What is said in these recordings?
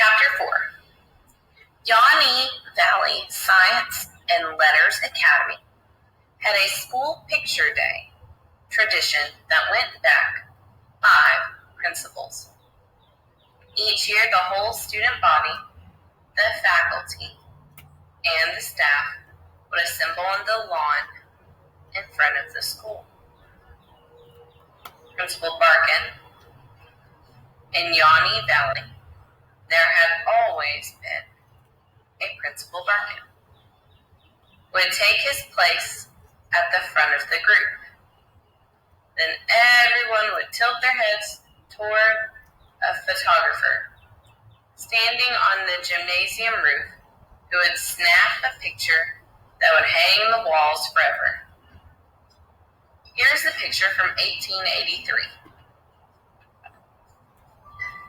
Chapter 4. Yawny Valley Science and Letters Academy had a school picture day tradition that went back 5 principles. Each year, the whole student body, the faculty, and the staff would assemble on the lawn in front of the school. Principal Barkin, in Yawny Valley, there had always been a Principal Barkin, would take his place at the front of the group. Then everyone would tilt their heads toward a photographer standing on the gymnasium roof who would snap a picture that would hang in the walls forever. Here's the picture from 1883.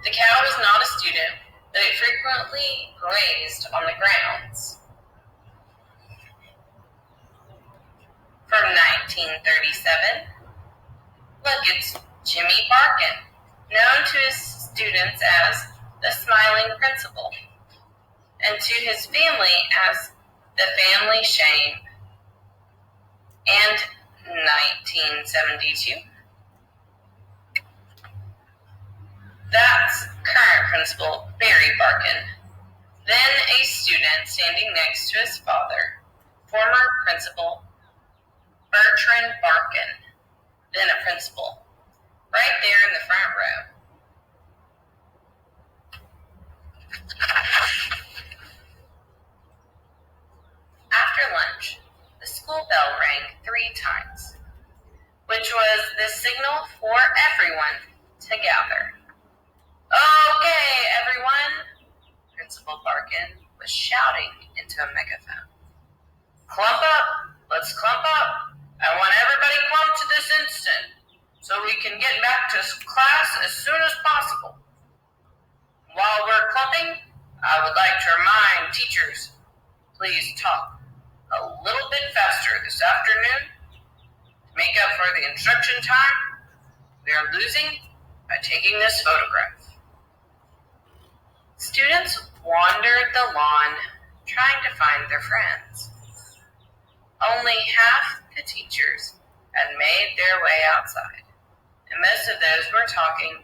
The cow was not a student, but it frequently grazed on the grounds. From 1937, look, it's Jimmy Barkin, known to his students as the Smiling Principal, and to his family as the Family Shame. And 1972, that's current Principal Barry Barkin, then a student standing next to his father, former Principal Bertrand Barkin, then a principal, right there in the front row. After lunch, the school bell rang 3 times, which was the signal for everyone to gather. Okay, everyone, Principal Barkin was shouting into a megaphone. Clump up, let's clump up. I want everybody clumped to this instant so we can get back to class as soon as possible. While we're clumping, I would like to remind teachers, please talk a little bit faster this afternoon to make up for the instruction time we are losing by taking this photograph. Students wandered the lawn trying to find their friends. Only half the teachers had made their way outside, and most of those were talking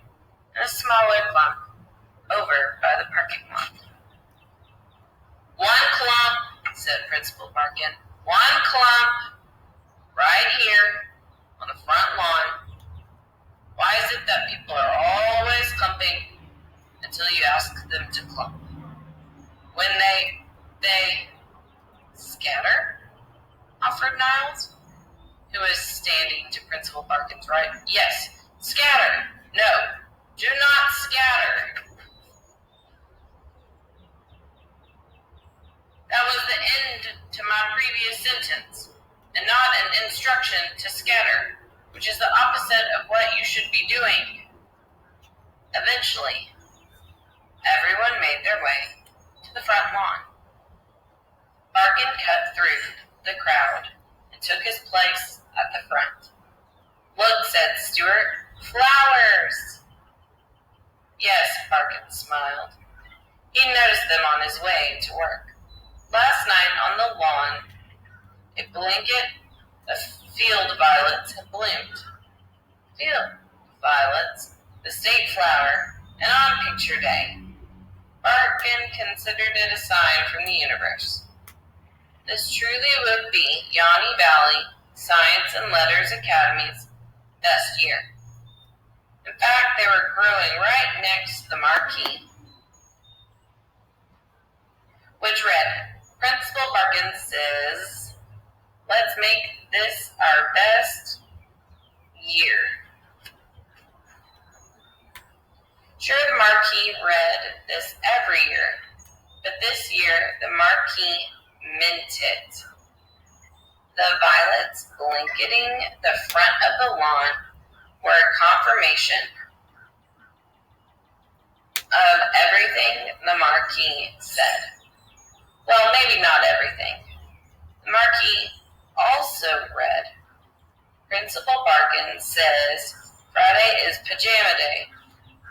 in a smaller clump over by the parking lot. One clump, said Principal Barkin. One clump, right here on the front lawn. Why is it that people are always clumping until you ask them to clump? When they scatter? Offered Niles, who was standing to Principal Barkin's right. Yes, scatter. No, do not scatter. That was the end to my previous sentence, and not an instruction to scatter, which is the opposite of what you should be doing. Eventually, everyone made their way to the front lawn. Barkin cut through the crowd and took his place at the front. Look, said Stuart, flowers. Yes, Barkin smiled. He noticed them on his way to work. Last night on the lawn, a blanket of field violets had bloomed. Field violets, the state flower, and on picture day. Barkin considered it a sign from the universe. This truly would be Yawny Valley Science and Letters Academy's best year. In fact, they were growing right next to the marquee, which read, Principal Barkin says, let's make this our best year. Sure, the marquee read this every year, but this year the marquee meant it. The violets blanketing the front of the lawn were a confirmation of everything the marquee said. Well, maybe not everything. The marquee also read, Principal Barkin says Friday is pajama day,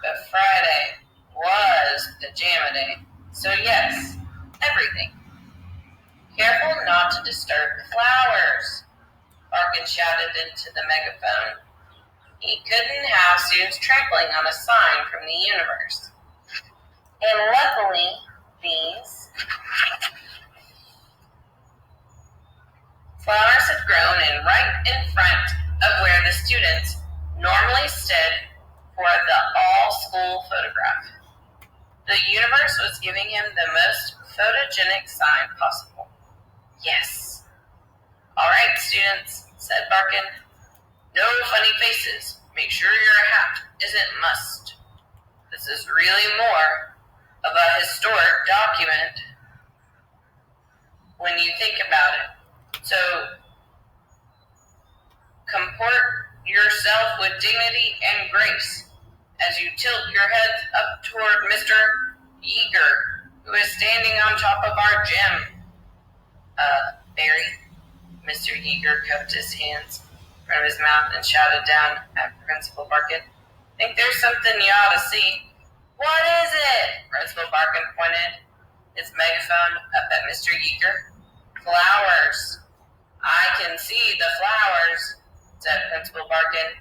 but Friday was pajama day, so yes, everything. Careful not to disturb the flowers, Barkin shouted into the megaphone. He couldn't have students trampling on a sign from the universe. And luckily, these flowers had grown right in front of where the students normally stood for the all-school photograph. The universe was giving him the most photogenic sign possible. Yes. All right, students, said Barkin. No funny faces. Make sure your hat isn't mussed. This is really more of a historic document when you think about it. So comport yourself with dignity and grace as you tilt your heads up toward Mr. Yeager, who is standing on top of our gym. Barry, Mr. Yeager cupped his hands in front of his mouth and shouted down at Principal Barkin. Think there's something you ought to see. What is it? Principal Barkin pointed his megaphone up at Mr. Yeager. Flowers. I can see the flowers, said Principal Barkin.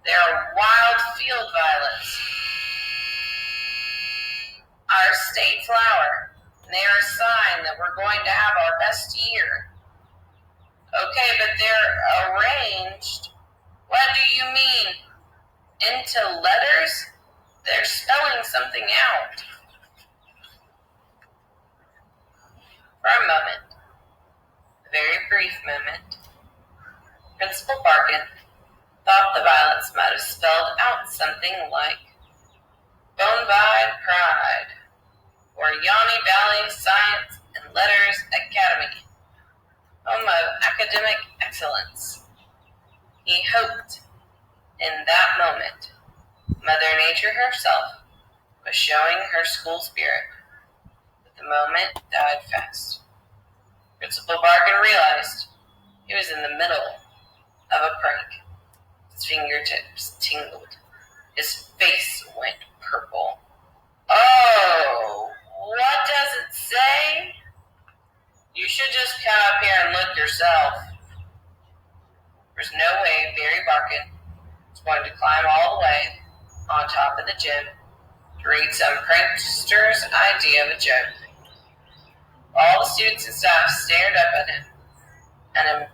They're wild field violets. Our state flower. And they are a sign that we're going to have our best year. Okay, but they're arranged. What do you mean? Into letters? They're spelling something out. For a moment, a very brief moment, Principal Barkin thought the violets might have spelled out something like Bonafide Pride or Yanni Valley Science and Letters Academy, home of academic excellence. He hoped in that moment Mother Nature herself was showing her school spirit, but the moment died fast. Principal Barkin realized he was in the middle of a prank. His fingertips tingled. His face went purple. Oh, what does it say? You should just come up here and look yourself. There's no way Barry Barkin was going to climb all the way on top of the gym to read some prankster's idea of a joke. All the students and staff stared up at him, an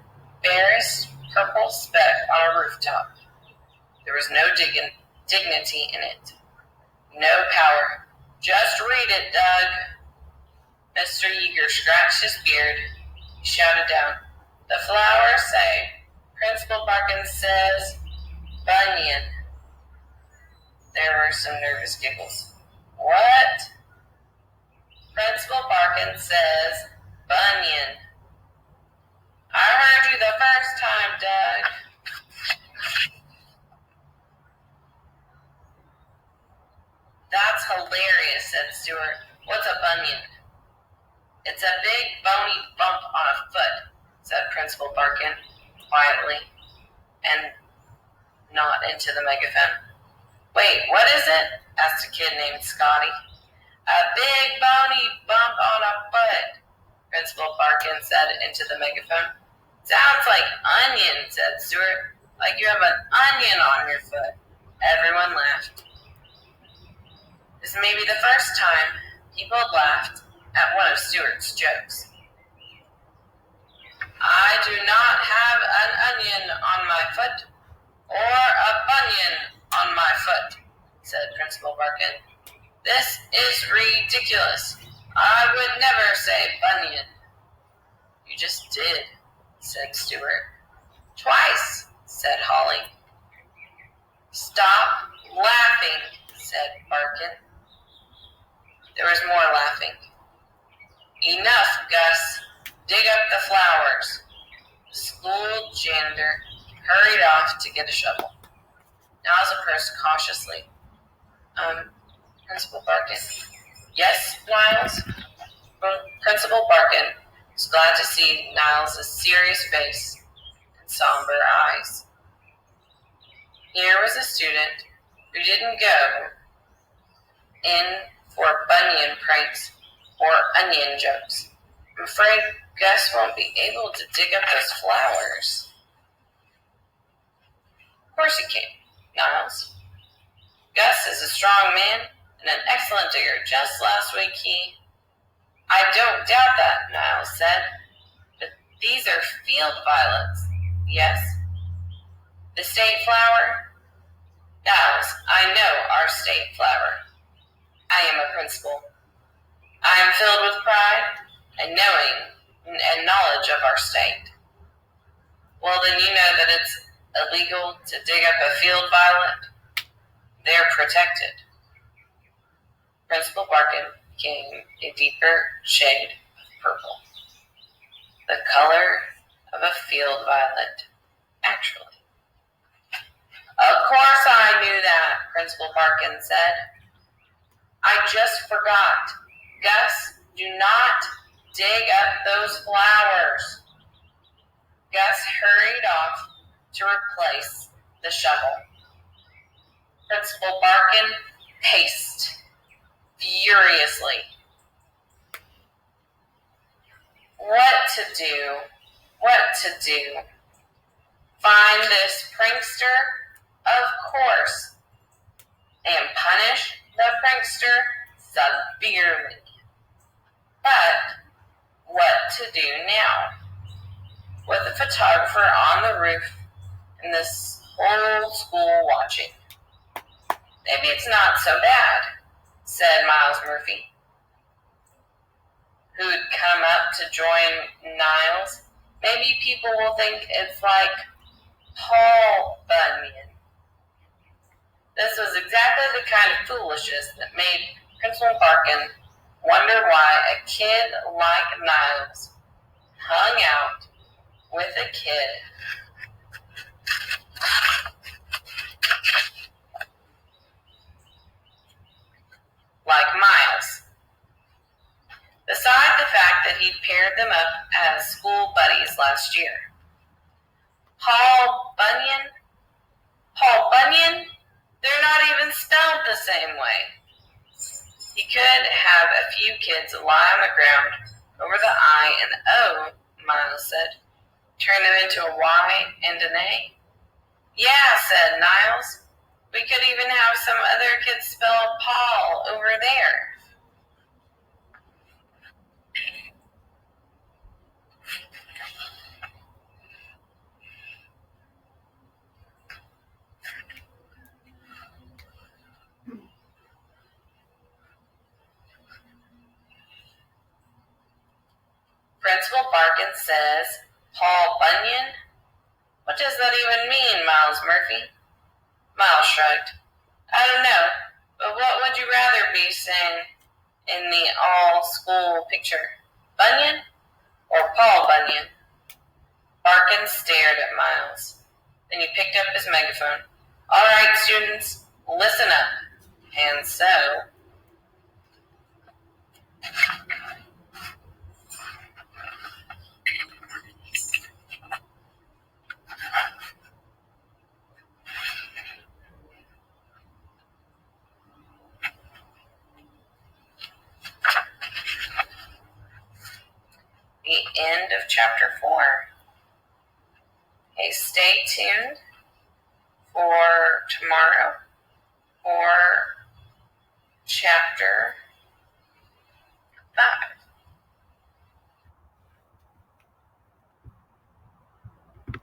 embarrassed purple speck on a rooftop. There was no dignity in it, no power. Just read it, Doug. Mr. Yeager scratched his beard. He shouted down, the flowers say, Principal Barkin says, Bunyan. There were some nervous giggles. What? Principal Barkin says, Bunyan. I heard you the first time, Doug. That's hilarious, said Stuart. What's a bunion? It's a big bony bump on a foot, said Principal Barkin quietly and not into the megaphone. Wait, what is it? Asked a kid named Scotty. A big bony bump on a foot, Principal Barkin said into the megaphone. Sounds like onion, said Stuart. Like you have an onion on your foot. Everyone laughed. This may be the first time people had laughed at one of Stuart's jokes. I do not have an onion on my foot or a bunion on my foot, said Principal Barkin. This is ridiculous. I would never say bunion. You just did, said Stuart. Twice, said Holly. Stop laughing, said Barkin. There was more laughing. Enough, Gus. Dig up the flowers. The school janitor hurried off to get a shovel. Niles approached cautiously. Principal Barkin. Yes, Niles? Principal Barkin was glad to see Niles' serious face and somber eyes. Here was a student who didn't go in for bunyan pranks or onion jokes. I'm afraid Gus won't be able to dig up those flowers. Of course he can, Niles. Gus is a strong man and an excellent digger. Just last week I don't doubt that, Niles said. But these are field violets. Yes. The state flower? Niles, I know our state flower. I am a principal. I am filled with pride and knowledge of our state. Well, then you know that it's illegal to dig up a field violet. They're protected. Principal Barkin became a deeper shade of purple. The color of a field violet, actually. Of course I knew that, Principal Barkin said. I just forgot. Gus, do not dig up those flowers. Gus hurried off to replace the shovel. Principal Barkin paced furiously. What to do? Find this prankster? Of course. And punish the prankster severely. But what to do now? With the photographer on the roof and this whole school watching. Maybe it's not so bad, said Miles Murphy, who'd come up to join Niles. Maybe people will think it's like Paul Bunyan. This was exactly the kind of foolishness that made Principal Barkin wonder why a kid like Niles hung out with a kid like Miles. Beside the fact that he'd paired them up as school buddies last year. Paul Bunyan? They're not even spelled the same way. He could have a few kids lie on the ground over the I and the O, Miles said. Turn them into a Y and an A? Yeah, said Niles. We could even have some other kids spell Paul over there. Principal Barkin says, Paul Bunyan? What does that even mean, Miles Murphy? Miles shrugged. I don't know, but what would you rather be saying in the all-school picture? Bunyan or Paul Bunyan? Barkin stared at Miles. Then he picked up his megaphone. All right, students, listen up. And so... the end of chapter 4. Okay, stay tuned for tomorrow for chapter